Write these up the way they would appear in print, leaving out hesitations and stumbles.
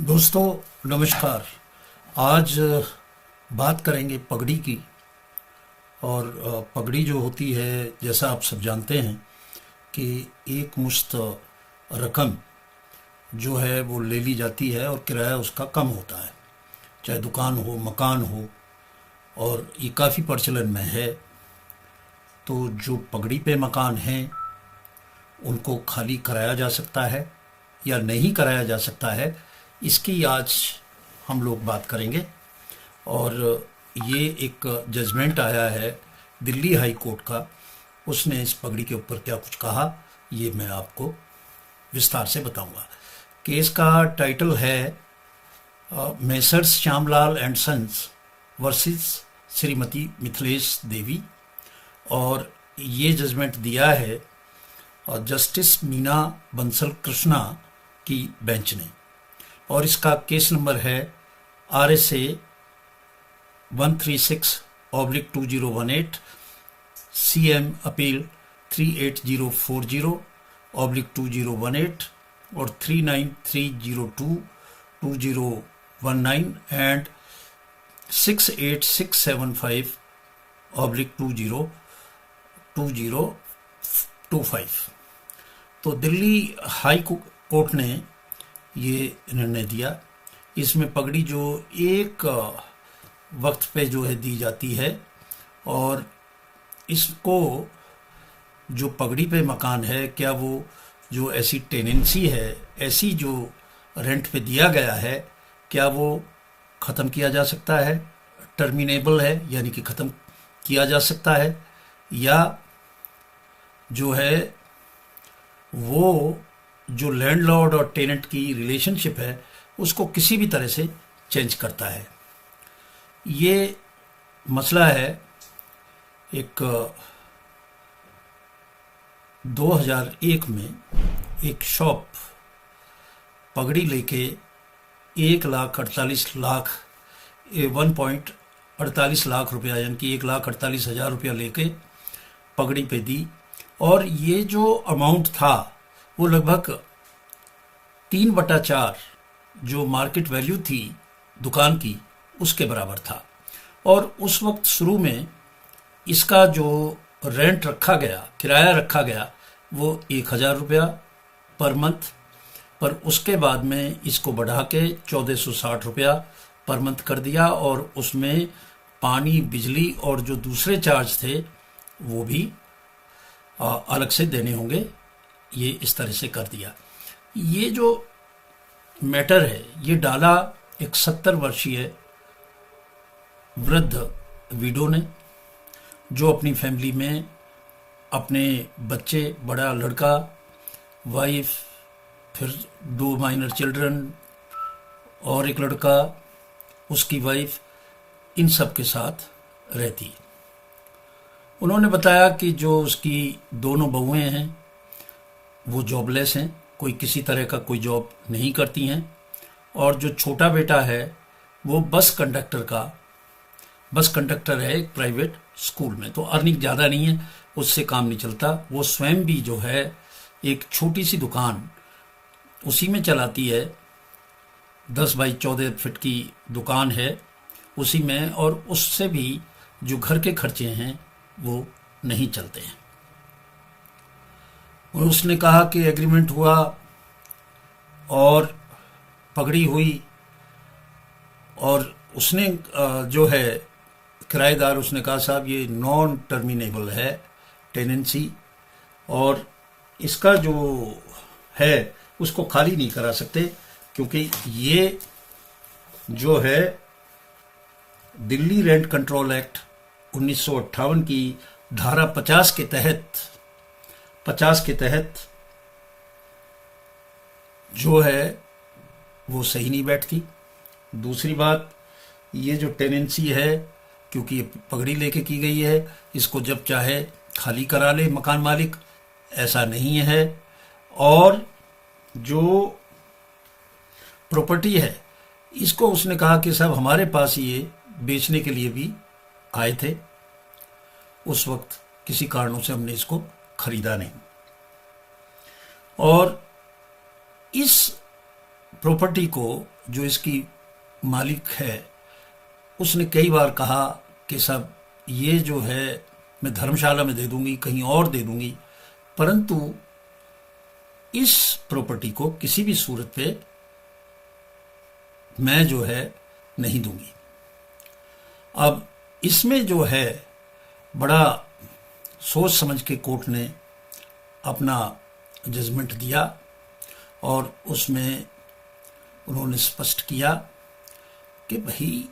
दोस्तों नमस्कार। आज बात करेंगे पगड़ी की। और पगड़ी जो होती है, जैसा आप सब जानते हैं कि एक मुश्त रकम जो है वो ले ली जाती है और किराया उसका कम होता है, चाहे दुकान हो मकान हो, और ये काफ़ी प्रचलन में है। तो जो पगड़ी पे मकान हैं उनको खाली कराया जा सकता है या नहीं कराया जा सकता है, इसकी आज हम लोग बात करेंगे। और ये एक जजमेंट आया है दिल्ली हाई कोर्ट का, उसने इस पगड़ी के ऊपर क्या कुछ कहा ये मैं आपको विस्तार से बताऊंगा। केस का टाइटल है messrs Shyamlal and sons versus Shrimati Mithilesh Devi, और ये जजमेंट दिया है जस्टिस मीना बंसल कृष्णा की बेंच ने। और इसका केस नंबर है RSA 136/2018, CM अपील 38040/2018 और 39302/2019 एंड 68675/2025। तो दिल्ली हाई कोर्ट ने ये निर्णय दिया। इसमें पगड़ी जो एक वक्त पे जो है दी जाती है, और इसको जो पगड़ी पे मकान है, क्या वो जो ऐसी टेनेंसी है, ऐसी जो रेंट पे दिया गया है, क्या वो ख़त्म किया जा सकता है, टर्मिनेबल है यानी कि ख़त्म किया जा सकता है, या जो है वो जो लैंडलॉर्ड और टेनेंट की रिलेशनशिप है उसको किसी भी तरह से चेंज करता है। ये मसला है एक 2001 में एक शॉप पगड़ी लेके 1.48 लाख रुपया यानी कि 1,48,000 रुपया लेके पगड़ी पे दी। और ये जो अमाउंट था वो लगभग 3/4 जो मार्केट वैल्यू थी दुकान की उसके बराबर था। और उस वक्त शुरू में इसका जो रेंट रखा गया, किराया रखा गया, वो 1,000 रुपया पर मंथ, पर उसके बाद में इसको बढ़ा के 1,460 रुपया पर मंथ कर दिया, और उसमें पानी बिजली और जो दूसरे चार्ज थे वो भी अलग से देने होंगे, ये इस तरह से कर दिया। ये जो मैटर है ये डाला एक 70 वर्षीय वृद्ध विडो ने, जो अपनी फैमिली में अपने बच्चे, बड़ा लड़का, वाइफ, फिर 2 माइनर चिल्ड्रन और एक लड़का, उसकी वाइफ, इन सब के साथ रहती। उन्होंने बताया कि जो उसकी दोनों बहुएं हैं वो जॉबलेस हैं, कोई किसी तरह का कोई जॉब नहीं करती हैं, और जो छोटा बेटा है वो बस कंडक्टर है एक प्राइवेट स्कूल में। तो अर्निंग ज़्यादा नहीं है, उससे काम नहीं चलता। वो स्वयं भी जो है एक छोटी सी दुकान उसी में चलाती है, 10 बाई 14 फीट की दुकान है उसी में, और उससे भी जो घर के खर्चे हैं वो नहीं चलते हैं। और उसने कहा कि एग्रीमेंट हुआ और पगड़ी हुई, और उसने जो है किराएदार, उसने कहा साहब ये नॉन टर्मिनेबल है टेनेंसी, और इसका जो है उसको खाली नहीं करा सकते, क्योंकि ये जो है दिल्ली रेंट कंट्रोल एक्ट 1958 की धारा 50 के तहत जो है वो सही नहीं बैठती। दूसरी बात, ये जो टेनेंसी है, क्योंकि ये पगड़ी लेके की गई है, इसको जब चाहे खाली करा ले मकान मालिक, ऐसा नहीं है। और जो प्रॉपर्टी है इसको उसने कहा कि साहब हमारे पास ये बेचने के लिए भी आए थे, उस वक्त किसी कारणों से हमने इसको खरीदा नहीं। और इस प्रॉपर्टी को जो इसकी मालिक है उसने कई बार कहा कि साहब ये जो है मैं धर्मशाला में दे दूंगी, कहीं और दे दूंगी, परंतु इस प्रॉपर्टी को किसी भी सूरत पे मैं जो है नहीं दूंगी। अब इसमें जो है बड़ा सोच समझ के कोर्ट ने अपना जजमेंट दिया और उसमें उन्होंने स्पष्ट किया कि भाई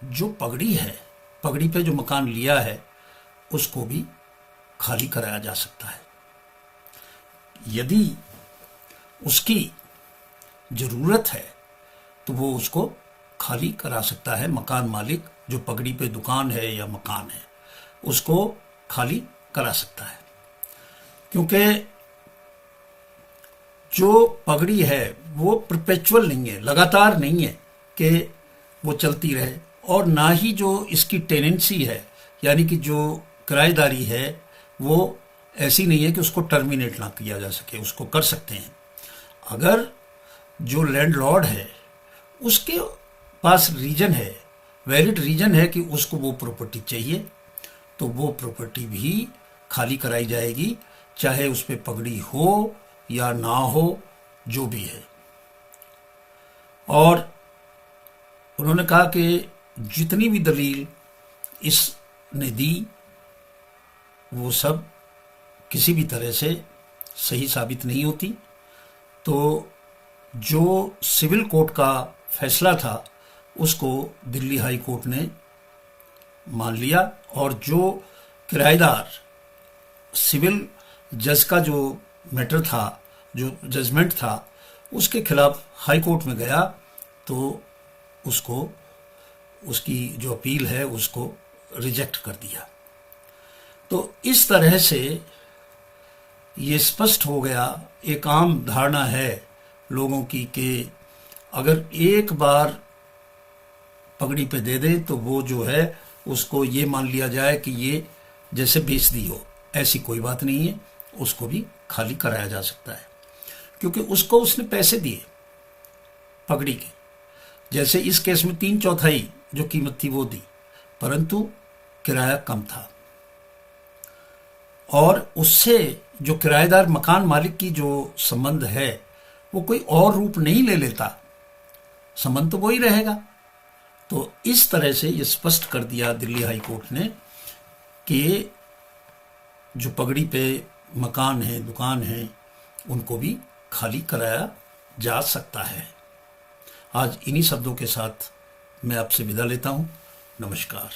जो पगड़ी है, पगड़ी पे जो मकान लिया है उसको भी खाली कराया जा सकता है। यदि उसकी जरूरत है तो वो उसको खाली करा सकता है। मकान मालिक जो पगड़ी पे दुकान है या मकान है उसको खाली करा सकता है, क्योंकि जो पगड़ी है वो परपेचुअल नहीं है, लगातार नहीं है कि वो चलती रहे, और ना ही जो इसकी टेनेंसी है यानी कि जो किराएदारी है वो ऐसी नहीं है कि उसको टर्मिनेट ना किया जा सके, उसको कर सकते हैं। अगर जो लैंडलॉर्ड है उसके पास रीजन है, वैलिड रीजन है कि उसको वो प्रॉपर्टी चाहिए, तो वो प्रॉपर्टी भी खाली कराई जाएगी, चाहे उस पर पगड़ी हो या ना हो, जो भी है। और उन्होंने कहा कि जितनी भी दलील इसने दी वो सब किसी भी तरह से सही साबित नहीं होती। तो जो सिविल कोर्ट का फैसला था उसको दिल्ली हाई कोर्ट ने मान लिया, और जो किराएदार सिविल जज का जो मैटर था, जो जजमेंट था, उसके खिलाफ हाई कोर्ट में गया तो उसको, उसकी जो अपील है उसको रिजेक्ट कर दिया। तो इस तरह से ये स्पष्ट हो गया, एक आम धारणा है लोगों की कि अगर एक बार पगड़ी पे दे दे तो वो जो है उसको ये मान लिया जाए कि ये जैसे बेच दी हो। ऐसी कोई बात नहीं है, उसको भी खाली कराया जा सकता है, क्योंकि उसको उसने पैसे दिए पगड़ी के। जैसे इस केस में 3/4 जो कीमत थी वो दी, परंतु किराया कम था, और उससे जो किराएदार मकान मालिक की जो संबंध है वो कोई और रूप नहीं ले लेता, संबंध तो वही रहेगा। तो इस तरह से ये स्पष्ट कर दिया दिल्ली हाई कोर्ट ने कि जो पगड़ी पे मकान है, दुकान है, उनको भी खाली कराया जा सकता है। आज इन्हीं शब्दों के साथ मैं आपसे विदा लेता हूं। नमस्कार।